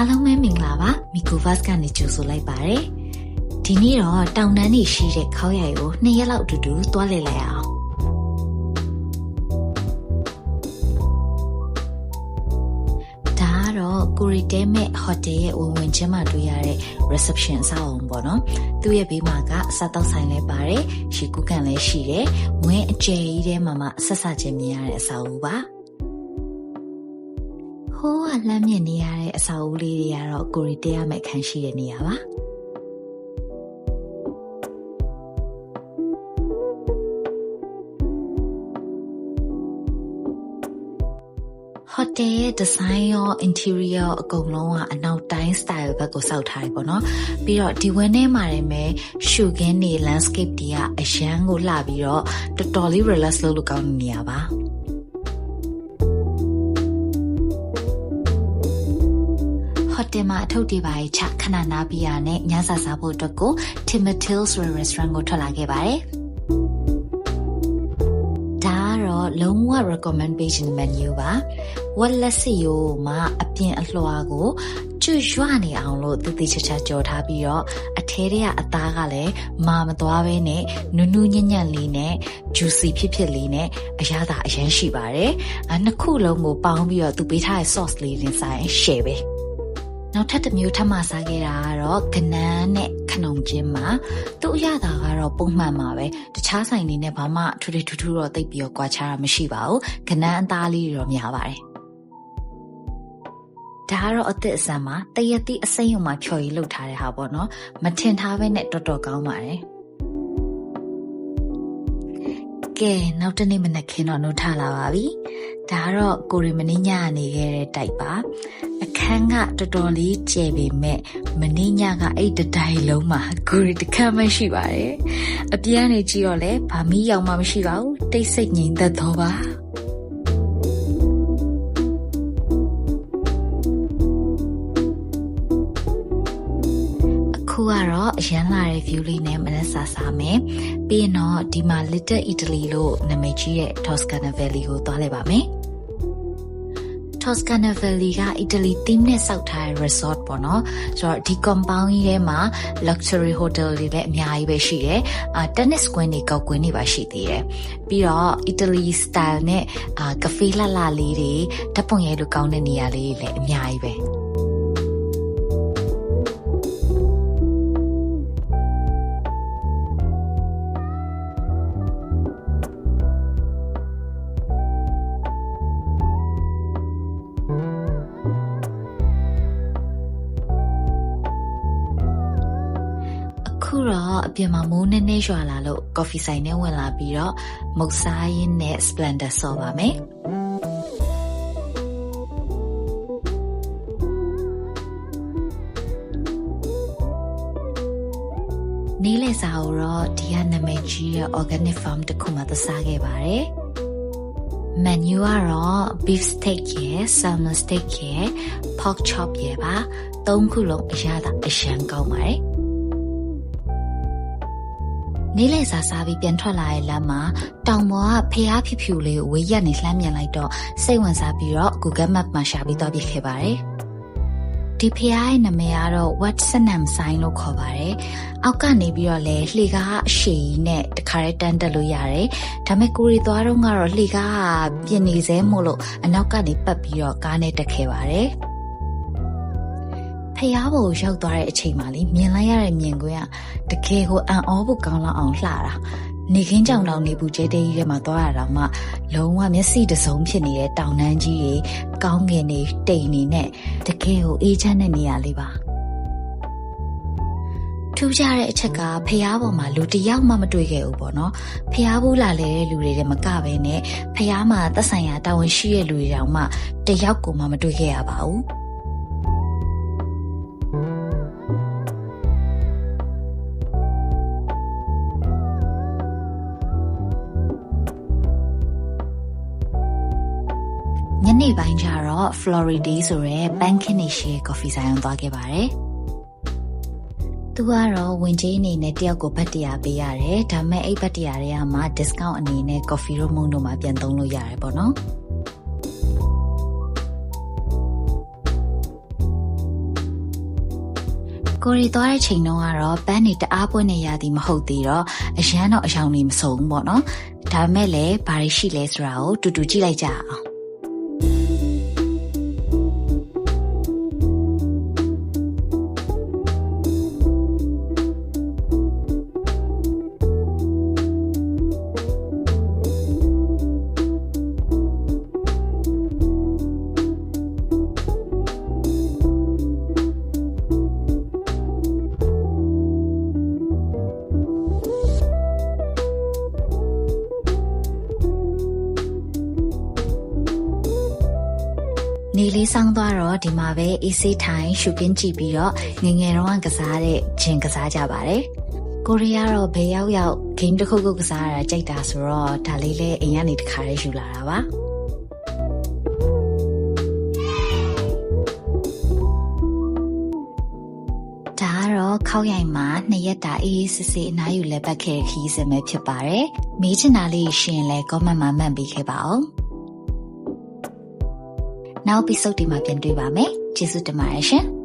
အားလုံးပဲမင်္ဂလာပါမီကိုဗတ်စ်ကနေကြိုဆိုလိုက်ပါတယ်ဒီနေ့တော့တောင်တန်းနေရှိတဲ့ခေါင်းရိုက်ကို2ရက်လောက်အတူတူသွားလည်လိုက်အောင်ဒါကတော့ကိုရီတဲမဲ့ဟိုတယ်ရဲ့ဝင်ချင်းမှာတွေ့ရတဲ့ reception အဆောက်အုံပေါ့နော်သူ့ရဲ့ဘေးမှာကစားတောက်ဆိုင်လည်းပါတယ်ရှီကူကန်လည်းရှိတယ်ဝင်းအကျယ်ကြီးထဲမှာဆက်ဆချင်းမြင်ရတဲ့အဆောက်အဦပါဟိုးကလှမ်းမြင်နေရတဲ့အဆောက်အဦလေးတွေကတော့ကိုရီတဲရမဲ့ခန်းရှိတဲ့နေရာပါဟိုတယ်ရဲ့ design ရော interior အကုန်လုံးကအနောက်တိုင်း style ဘက်ကိုစောက်ထားတယ်ပေါ့နော်ပြီးတော့ဒီဝင်းထဲမှာလည်းပဲရှုခင်းနေ landscape တွေကအရန်ကိုလှပြီးတော့တော်တော်လေး relax လုပ်လို့ကောင်းနေရပါဟိုတယ်မှာအထုပ်တွေပါချခဏနားပြီးရနဲ့ညစာစားဖို့အတွက်ကို Timotils restaurant ကိုထွက်လာခဲ့ပါတယ်လုံးဝ recommend page menu ပါဝက်လက်စီယိုမှာအပြင်အလွှာကိုကျွတ်ရွနေအောင်လို့တည်တည်ချာချာကြော်ထားပြီးတော့အထဲထဲကအသားကလည်းမာမသွားဘဲနဲ့နူးနူးညံ့ညံ့လေးနဲ့ juicy ဖြစ်လေးနဲ့အရသာအရန်ရှိပါတယ်နှစ်ခုလုံးကိုပေါင်းပြီးတော့သူပေးထားတဲ့ sauce လေးနဲ့ဆိုင် share ပဲနောက်ထပ်တစ်မျိုးထပ်မစားခဲ့တာကတော့ကနန်းနဲ့ခနုံချင်းမှာသူ့အရသာကတော့ပုံမှန်ပါပဲတခြားဆိုင်တွေနဲ့ဘာမှထူထူတော့တိတ်ပြီးတော့ကွာခြားတာမရှိပါဘူးကနန်းအသားလေးတွေတော့များပါတယ်ဒါကတော့အသစ်အဆန်းမှာတရက်တိအစိမ်းုံမှာဖြော်ရည်လုပ်ထားတဲ့ဟာပေါ့နော်မထင်ထားပဲနဲ့တော်တော်ကောင်းပါတယ်ကဲနောက်တနေ့မနက်ခင်းတော့နှုတ်ထလာပါပြီဒါကတော့ကိုရီမင်းညနေခဲ့တဲ့တိုက်ပါအခန်းကတော်တော်လေးကျယ်ပေမဲ့မင်းညကအဲ့တတိုင်းလုံးမှာကိုရီတစ်ခါမှရှိပါတယ်အပြင်းနေကြည့်တော့လဲဘာမီးရောင်မှမရှိပါဘူးတိတ်ဆိတ်ငြိမ်သက်တော့ပါခုကတော့အရန်လာတဲ့ view လေးနဲ့မနက်စာစားမယ်ပြီးရင်တော့ဒီမှာ Little Italy လို့နာမည်ကြီးတဲ့ Toscana Valley ကိုသွားလိုက်ပါမယ်Toscana Valley က Italy theme နဲ့စောက်ထားတဲ့ resort ပေါ့နော်ဆိုတော့ဒီ compound ကြီးထဲမှာ luxury hotel တွေလည်းအများကြီးပဲရှိတယ်tennis ကွင်းတွေကောက်ကွင်းတွေပါရှိသေးတယ်ပြီးတော့ Italy style နဲ့ cafe လှလှလေးတွေဓာတ်ပုံရိုက်လို့ကောင်းတဲ့နေရာလေးတွေလည်းအများကြီးပဲခုတော့အပြင်မှာမိုးနည်းနည်းရွာလာလို့ coffee ဆိုင်နဲ့ဝင်လာပြီးတော့မုတ်စားရင်းနဲ့ Splendor ဆော်ပါမယ်နေ့လည်စာကိုတော့ဒီကနာမည်ကြီးတဲ့ organic farm တစ်ခုမှသစားခဲ့ပါတယ် menu ကတော့ beef steak ရယ် salmon steak ရယ် pork chop ရယ်ပါ၃ခုလုံးအရသာအရန်ကောင်းပါတယ်နေ့လည်စာစားပြီးပြန်ထွက်လာတဲ့လမ်းမှာတောင်ပေါ်ကဖျားဖြူလေးကိုဝေးရက်နေလှမ်းမြင်လိုက်တော့စိတ်ဝင်စားပြီးတော့ Google Map မှာရှာပြီးသွားပြခဲ့ပါတယ်ဒီဖျားရဲ့နာမည်ကတော့ Wat Sanam Sign လို့ခေါ်ပါတယ်အောက်ကနေပြီးတော့လေလှေကားအရှည်ကြီးနဲ့တခါတည်းတန်းတက်လို့ရတယ်ဒါပေမဲ့ကိုရီသွားတော့ကတော့လှေကားကပြင်နေစဲမို့လို့အနောက်ကနေပတ်ပြီးတော့ကားနဲ့တက်ခဲ့ပါတယ်ဖျားဘို့ရောက်သွားတဲ့အချိန်မှာလေမြင်လိုက်ရတဲ့မြင်ကွင်းကတကယ်ကိုအံ့ဩဖို့ကောင်းလောက်အောင်လှတာနေခင်းကြောင်တောင်နေပူကျဲတဲကြီးထဲမှာသွားရတာမှလုံးဝမျက်စိတစုံဖြစ်နေတဲ့တောင်တန်းကြီးတွေကောင်းကင်တွေတိမ်နေနဲ့တကယ်ကိုအေးချမ်းတဲ့နေရာလေးပါထူးခြားတဲ့အချက်ကဖျားပေါ်မှာလူတယောက်မှမတွေ့ခဲ့ဘူးပေါ့နော်ဖျားဘူးလာလေတဲ့လူတွေလည်းမကပဲနဲ့ဖျားမှာသက်ဆိုင်ရာတာဝန်ရှိတဲ့လူတွေတောင်မှတယောက်ကိုမှမတွေ့ခဲ့ရပါဘူးညနေပိုင်းကျတော့ Florida ဆိုရဲ Banking နေရှိ coffee ဆိုင်ကိုသွားခဲ့ပါတယ်။သူကတော့ဝင်ကြီးအနေနဲ့တယောက်ကိုဘတ်100ပေးရတယ်။ဒါပေမဲ့အဲ့ဘတ်100တွေကမှ discount အနေနဲ့ coffee တို့မုန့်တို့မှာပြန်သုံးလို့ရတယ်ပေါ့နော်။ ကိုရီသွားတဲ့ချိန်တုန်းကတော့ပန်းနေတအားပွင့်နေရသည်မဟုတ်သေးတော့အရန်တော့အယောင်နေမစုံဘူးပေါ့နော်ဒါပေမဲ့လည်းဘာတွေရှိလဲဆိုတာကိုတူတူကြည့်လိုက်ကြအောင်နေလေးဆောင်းသွားတော့ဒီမှာပဲအေးဆေးထိုင်ရှုခင်းကြည့်ပြီးတော့ငငယ်တော့ကစားတဲ့ဂျင်ကစားကြပါတယ်ကိုရီးယားတော့ဘယ်ရောက် game တစ်ခုခုကစားရတာကြိုက်တာဆိုတော့ဒါလေးလည်းအိမ်ကနေတစ်ခါလေးယူလာတာပါဒါကတော့ခောက်ရိုင်မှာ2ရက်တာအေးစစ်စစ်အနားယူလဲပတ်ခဲ့ခီးစင်ပဲဖြစ်ပါတယ်မေးချင်တာလေးရှင်လဲ comment မှာမှတ်ပေးခဲ့ပါဦးနောက် episode ဒီမှာပြန်တွေ့ပါမယ်ကျေးဇူးတင်ပါတယ်ရှင်